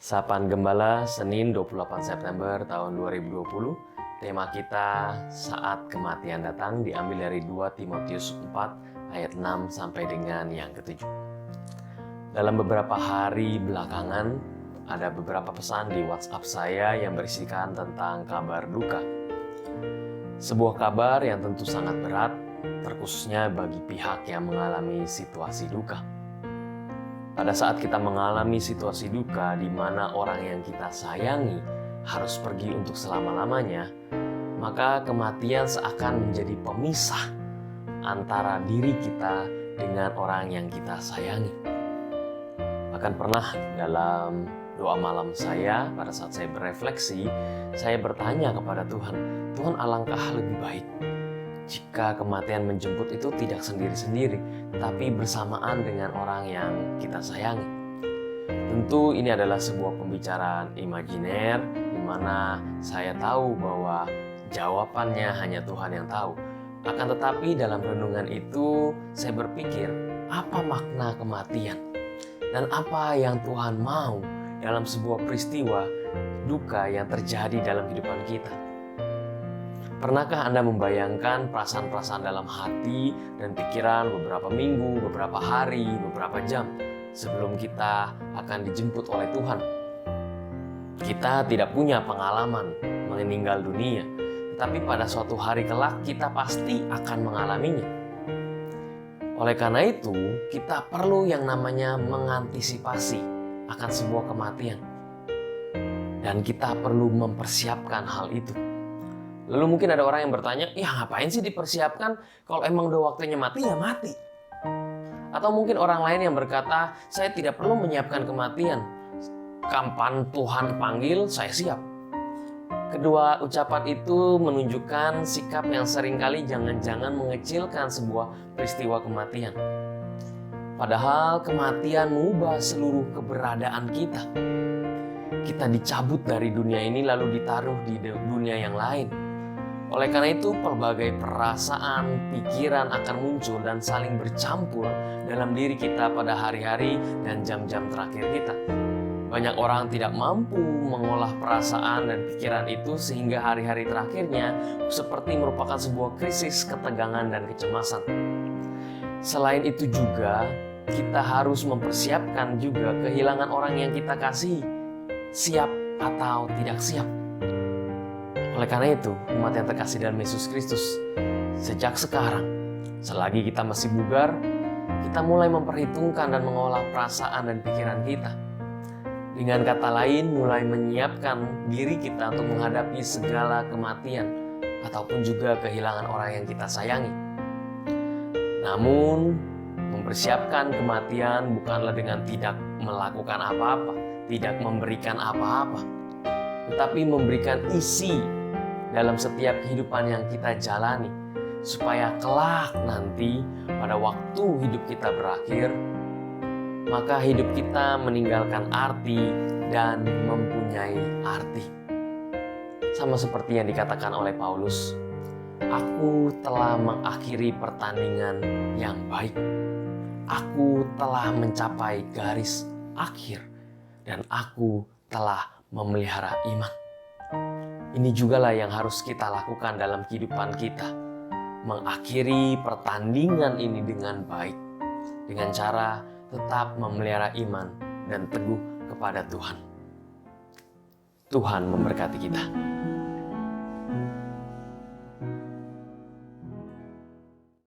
Sapaan Gembala, Senin 28 September tahun 2020. Tema kita saat kematian datang diambil dari 2 Timotius 4 ayat 6 sampai dengan yang ke-7. Dalam beberapa hari belakangan, ada beberapa pesan di WhatsApp saya yang berisikan tentang kabar duka. Sebuah kabar yang tentu sangat berat, terkhususnya bagi pihak yang mengalami situasi duka. Pada saat kita mengalami situasi duka di mana orang yang kita sayangi harus pergi untuk selama-lamanya, maka kematian seakan menjadi pemisah antara diri kita dengan orang yang kita sayangi. Bahkan pernah dalam doa malam saya, pada saat saya berefleksi, saya bertanya kepada Tuhan, Tuhan, alangkah lebih baik jika kematian menjemput itu tidak sendiri-sendiri, tapi bersamaan dengan orang yang kita sayangi. Tentu ini adalah sebuah pembicaraan imajiner, di mana saya tahu bahwa jawabannya hanya Tuhan yang tahu. Akan tetapi dalam renungan itu, saya berpikir, apa makna kematian? Dan apa yang Tuhan mau dalam sebuah peristiwa duka yang terjadi dalam kehidupan kita? Pernahkah Anda membayangkan perasaan-perasaan dalam hati dan pikiran beberapa minggu, beberapa hari, beberapa jam sebelum kita akan dijemput oleh Tuhan? Kita tidak punya pengalaman meninggal dunia, tetapi pada suatu hari kelak kita pasti akan mengalaminya. Oleh karena itu, kita perlu yang namanya mengantisipasi akan sebuah kematian. Dan kita perlu mempersiapkan hal itu. Lalu mungkin ada orang yang bertanya, ya ngapain sih dipersiapkan? Kalau emang udah waktunya mati, ya mati. Atau mungkin orang lain yang berkata, saya tidak perlu menyiapkan kematian. Kapan Tuhan panggil, saya siap. Kedua ucapan itu menunjukkan sikap yang seringkali jangan-jangan mengecilkan sebuah peristiwa kematian. Padahal kematian mengubah seluruh keberadaan kita. Kita dicabut dari dunia ini lalu ditaruh di dunia yang lain. Oleh karena itu, pelbagai perasaan, pikiran akan muncul dan saling bercampur dalam diri kita pada hari-hari dan jam-jam terakhir kita. Banyak orang tidak mampu mengolah perasaan dan pikiran itu sehingga hari-hari terakhirnya seperti merupakan sebuah krisis ketegangan dan kecemasan. Selain itu juga, kita harus mempersiapkan juga kehilangan orang yang kita kasihi, siap atau tidak siap. Oleh karena itu, umat yang terkasih dalam Yesus Kristus, sejak sekarang, selagi kita masih bugar, kita mulai memperhitungkan dan mengolah perasaan dan pikiran kita. Dengan kata lain, mulai menyiapkan diri kita untuk menghadapi segala kematian ataupun juga kehilangan orang yang kita sayangi. Namun, mempersiapkan kematian bukanlah dengan tidak melakukan apa-apa, tidak memberikan apa-apa, tetapi memberikan isi dalam setiap kehidupan yang kita jalani, supaya kelak nanti pada waktu hidup kita berakhir, maka hidup kita meninggalkan arti dan mempunyai arti. Sama seperti yang dikatakan oleh Paulus, aku telah mengakhiri pertandingan yang baik. Aku telah mencapai garis akhir dan aku telah memelihara iman. Ini jugalah yang harus kita lakukan dalam kehidupan kita. Mengakhiri pertandingan ini dengan baik. Dengan cara tetap memelihara iman dan teguh kepada Tuhan. Tuhan memberkati kita.